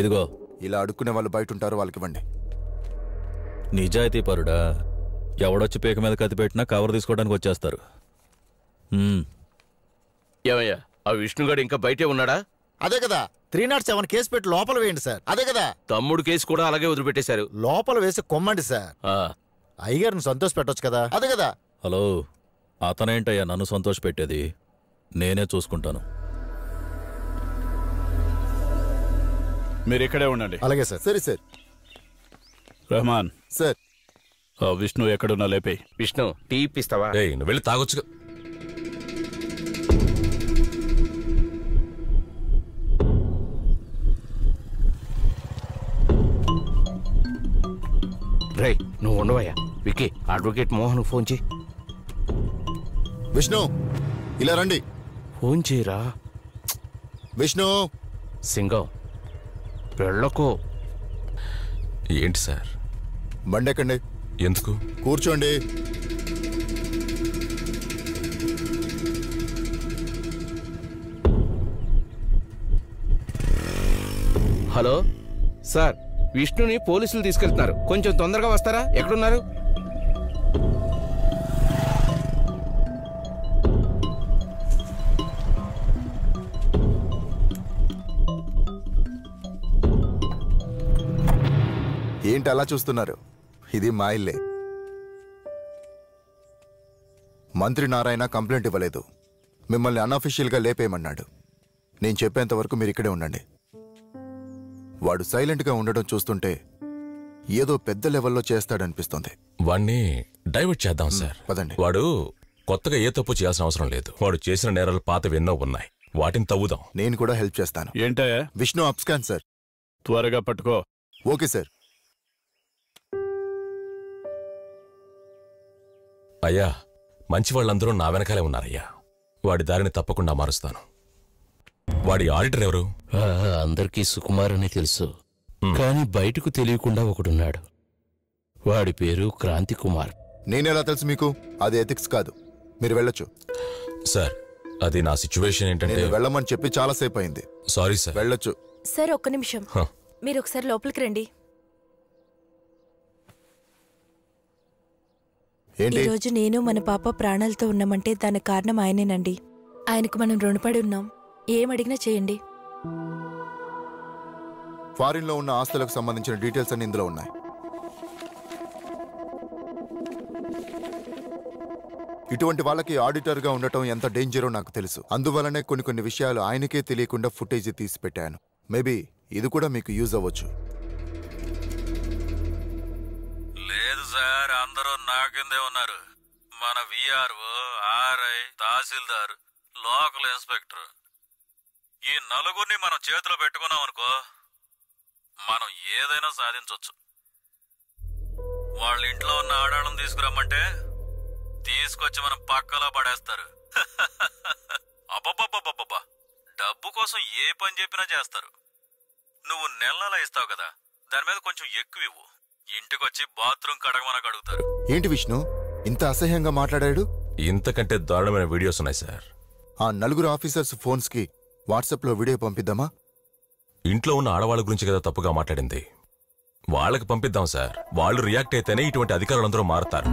ఇదిగో ఇలా అడుక్కునే వాళ్ళు బయట ఉంటారు, వాళ్ళకి ఇవ్వండి. నిజాయితీ పరుడా? ఎవడొచ్చి పీక మీద కత్తి పెట్టినా కవర్ తీసుకోవడానికి వచ్చేస్తారు. ఏమయ్యా, ఆ విష్ణుగాడు ఇంకా బయటే ఉన్నాడా? అదే కదా 307 కేసు పెట్టి లోపల వేయండి సార్. అదే కదా తమ్ముడు కేసు కూడా అలాగే వదిలిపెట్టేశారు. లోపల వేసి కొమ్మండి సార్. అయ్యగారిని సంతోష పెట్టొచ్చు కదా. అదే కదా. హలో, అతనేంటయ్యా నన్ను సంతోష పెట్టేది? నేనే చూసుకుంటాను. మీరు ఇక్కడే ఉండండి. అలాగే సార్. సరే సార్. రెహమాన్ సార్, విష్ణు ఎక్కడున్నా లేపే. విష్ణు టీ ఇప్పిస్తావా? నువ్వు వెళ్ళి తాగొచ్చు. రేయ్, నువ్వు ఉండవయ్యా. విక్కీ, అడ్వకేట్ మోహన్ ఫోన్ చేయి. విష్ణు ఇలా రండి. ఫోన్ చేయరా. విష్ణు. సింగం వెళ్ళకు. ఏంటి సార్? బండెక్కండి. ఎందుకు? కూర్చోండి. హలో సార్, విష్ణుని పోలీసులు తీసుకెళ్తున్నారు. కొంచెం తొందరగా వస్తారా? ఎక్కడున్నారు? ఏంటి అలా చూస్తున్నారు? ఇది మా ఇల్లే. మంత్రి నారాయణ కంప్లైంట్ ఇవ్వలేదు, మిమ్మల్ని అన్అఫీషియల్గా లేపేయమన్నాడు. నేను చెప్పేంత వరకు మీరు ఇక్కడే ఉండండి. వాడు సైలెంట్గా ఉండడం చూస్తుంటే ఏదో పెద్ద లెవెల్లో చేస్తాడనిపిస్తుంది. వాణ్ణి డైవర్ట్ చేద్దాం సార్. పదండి. వాడు కొత్తగా ఏ తప్పు చేయాల్సిన అవసరం లేదు. వాడు చేసిన నేరాలు పాతవి ఎన్నో ఉన్నాయి, వాటిని తవ్వుదాం. నేను కూడా హెల్ప్ చేస్తాను. ఏంటయ్యా? విష్ణు అప్స్కాన్ సార్. త్వరగా పట్టుకో. Okay sir. అయ్యా, మంచి వాళ్ళందరూ నా వెనకాలే ఉన్నారయ్యా. వాడి దారిని తప్పకుండా మారుస్తాను. వాడి ఆడిటర్ ఎవరు? అందరికీ సుకుమార్ అని తెలుసు, కానీ బయటకు తెలియకుండా ఒకడున్నాడు. వాడి పేరు క్రాంతి కుమార్. నేనెలా తెలుసు మీకు? అది ఎథిక్స్ కాదు, మీరు వెళ్ళొచ్చు. సార్, అది నా సిచ్యువేషన్ ఏంటంటే వెళ్ళమని చెప్పి చాలాసేపు అయింది. Sorry sir. వెళ్ళొచ్చు. సార్, ఒక్క నిమిషం. మీరు ఒకసారి లోపలికి రండి. ఈ రోజు నేను మన పాప ప్రాణాలతో ఉన్నామంటే దానికి కారణం ఆయనేనండి. ఆయనకు మనం రుణపడి ఉన్నాం. ఏమడిగినా చేయండి. ఫారిన్ లో ఉన్న ఆస్తులకు సంబంధించిన డీటెయిల్స్ అన్ని ఇందులో ఉన్నాయి. ఇటువంటి వాళ్ళకి ఆడిటర్ గా ఉండటం ఎంత డేంజరో నాకు తెలుసు. అందువలనే కొన్ని విషయాలు ఆయనకే తెలియకుండా ఫుటేజ్ తీసి పెట్టాను. మేబీ ఇది కూడా మీకు యూజ్ అవ్వచ్చు. లేదు సార్, అందరూ నా కిందే ఉన్నారు. మన విఆర్ఓ, ఆర్ఐ, తహసీల్దార్, లోకల్ ఇన్స్పెక్టర్, ఈ నలుగురిని మనం చేతిలో పెట్టుకున్నాం అనుకో, మనం ఏదైనా సాధించవచ్చు. వాళ్ళ ఇంట్లో ఉన్న ఆడాళ్ళని తీసుకురమ్మంటే తీసుకొచ్చి మనం పక్కలో పడేస్తారు. అబ్బబ్బబ్బబ్బబ్బా, డబ్బు కోసం ఏ పని చెప్పినా చేస్తారు. నువ్వు నెలలా ఇస్తావు కదా, దాని మీద కొంచెం ఎక్కువ ఇవ్వు. ఇంటికొచ్చి బాత్రూమ్ కడగమనకు అడుగుతారు. ఏంటి విష్ణు ఇంత అసహ్యంగా మాట్లాడాడు? ఇంతకంటే దారుణమైన వీడియోస్ ఉన్నాయి సార్. ఆ నలుగురు ఆఫీసర్స్ ఫోన్స్ కి వాట్సాప్ లో వీడియో పంపిద్దామా? ఇంట్లో ఉన్న ఆడవాళ్ళ గురించి కదా తప్పుగా మాట్లాడింది, వాళ్ళకి పంపిద్దాం సార్. వాళ్ళు రియాక్ట్ అయితేనే ఇటువంటి అధికారులందరూ మారుతారు.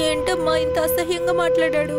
ఏంటమ్మా ఇంత అసహ్యంగా మాట్లాడాడు?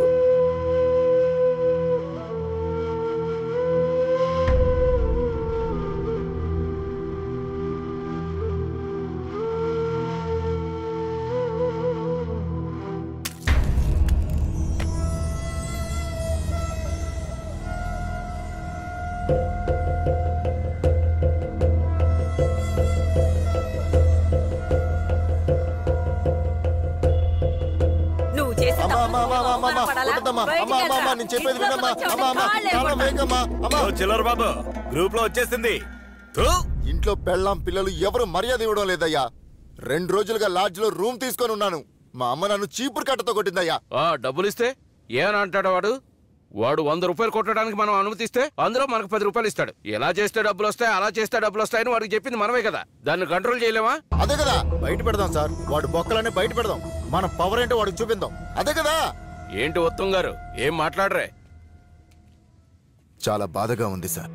చిల్లర బాబు గ్రూప్ లో వచ్చేసింది. ఇంట్లో పెళ్ళాం పిల్లలు ఎవరు మర్యాద ఇవ్వడం లేదయ్యా. 2 రోజులుగా లాడ్జ్ లో రూమ్ తీసుకొని ఉన్నాను. మా అమ్మ నన్ను చీపురు కట్టతో కొట్టిందయ్యా. డబ్బులు ఇస్తే ఏమని అంటాడు వాడు? వాడు 100 రూపాయలు కొట్టడానికి మనం అనుమతిస్తే అందులో మనకు 10 రూపాయలు ఇస్తాడు. ఎలా చేస్తే డబ్బులు వస్తాయి, అలా చేస్తే డబ్బులు వస్తాయని వాడికి చెప్పింది మనమే కదా. దాన్ని కంట్రోల్ చేయలేమా? అదే కదా, బయట పెడదాం సార్. వాడు బొక్కలన్నీ బయట పెడదాం. మన పవర్ ఏంటో వాడికి చూపిద్దాం. అదే కదా, ఏంటి ఉత్తమ్ గారు ఏం మాట్లాడరే? చాలా బాధగా ఉంది సార్.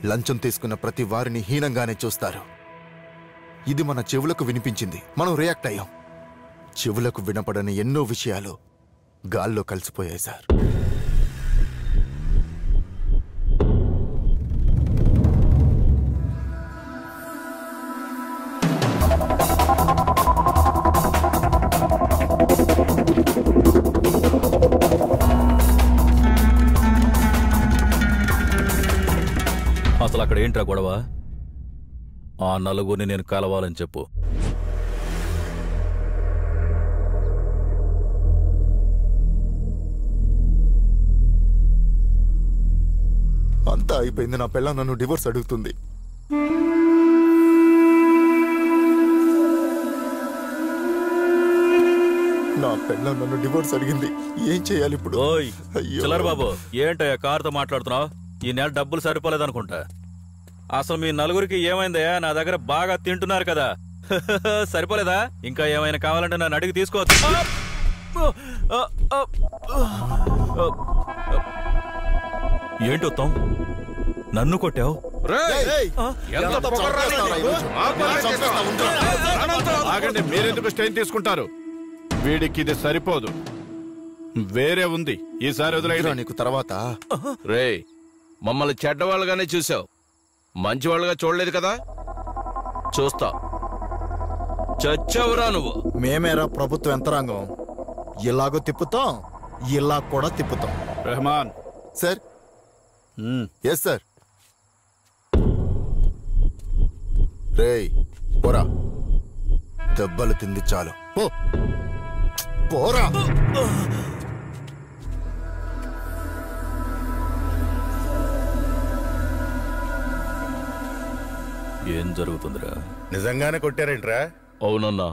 లంచం తీసుకున్న ప్రతి వారిని హీనంగానే చూస్తారు. ఇది మన చెవులకు వినిపించింది, మనం రియాక్ట్ అయ్యాం. చెవులకు వినపడని ఎన్నో విషయాలు గాల్లో కలిసిపోయాయి సార్. అసలు అక్కడ ఏంట్రా గొడవ? ఆ నలుగురిని నేను కలవాలని చెప్పు. అంతా అయిపోయింది. నా పిల్ల నన్ను డివోర్స్ అడుగుతుంది. నా పిల్ల నన్ను డివోర్స్ అడిగింది. ఏం చేయాలి ఇప్పుడు? ఓయ్ చిల్లర బాబు, ఏంటయ్యా కారుతో మాట్లాడుతున్నావు? ఈ నెల డబ్బులు సరిపోలేదనుకుంటా. అసలు మీ నలుగురికి ఏమైందయ్యా? నా దగ్గర బాగా తింటున్నారు కదా, సరిపోలేదా? ఇంకా ఏమైనా కావాలంటే నన్ను అడిగి తీసుకోవచ్చు. ఏంటి ఉత్తమ్, నన్ను కొట్టావు? ఆగండి, మీరెందుకు స్టెయిన్ తీసుకుంటారు? వీడికి ఇది సరిపోదు, వేరే ఉంది. ఈసారి వదిలేయరా నీకు తర్వాత. రే, మమ్మల్ని చెడ్డవాళ్ళుగానే చూసావు, మంచివాళ్ళుగా చూడలేదు కదా. చూస్తా, చచ్చావురా నువ్వు. మేమేరా ప్రభుత్వ యంత్రాంగం, ఇలాగో తిప్పుతాం, ఇలా కూడా తిప్పుతాం. రెహమాన్ సార్. Yes sir. రేయ్ పోరా, దెబ్బలు తింది చాలు. పోరా. ఏం జరుగుతుందిరా? నిజంగానే కొట్టారేంట్రా? అవునన్నా,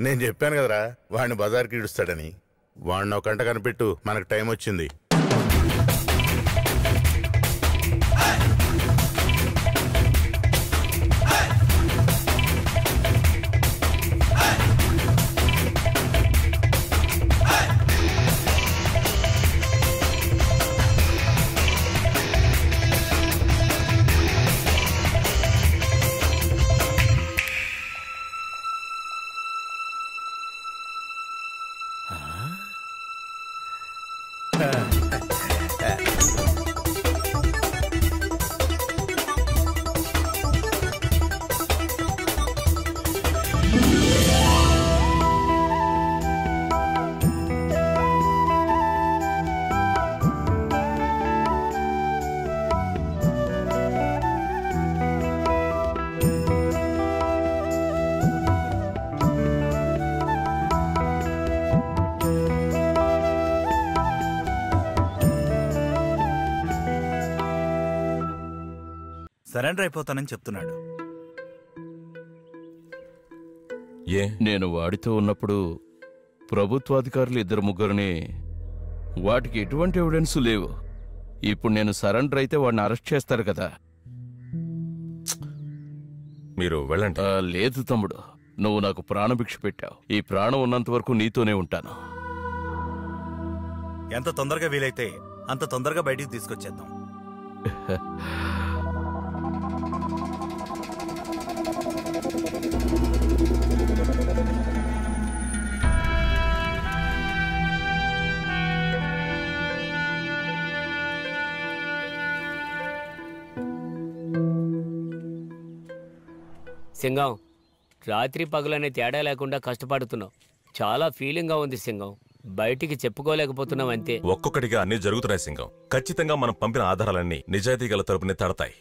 నేను చెప్పాను కదరా వాడిని బజార్కి ఇడుస్తాడని. వాడిని ఒక గంట కనిపెట్టు, మనకు టైం వచ్చింది. సరెండర్ అయిపోతానని చెప్తున్నాడు. నేను వాడితో ఉన్నప్పుడు ప్రభుత్వాధికారులు 2-3 వాటికి ఎటువంటి ఎవిడెన్స్ లేవు. ఇప్పుడు నేను సరెండర్ అయితే వాడిని అరెస్ట్ చేస్తారు కదా. మీరు వెళ్ళండి. లేదు తమ్ముడు, నువ్వు నాకు ప్రాణభిక్ష పెట్టావు. ఈ ప్రాణం ఉన్నంత వరకు నీతోనే ఉంటాను. ఎంత తొందరగా వీలైతే అంత తొందరగా బయటికి తీసుకొచ్చేద్దాం. సింగం, రాత్రి పగలనే తేడా లేకుండా కష్టపడుతున్నావు. చాలా ఫీలింగ్గా ఉంది సింగం. బయటికి చెప్పుకోలేకపోతున్నాం అంతే. ఒక్కొక్కటిగా అన్ని జరుగుతున్నాయి సింగం. ఖచ్చితంగా మనం పంపిన ఆధారాలన్నీ నిజాయితీ గల తరపునే తడతాయి.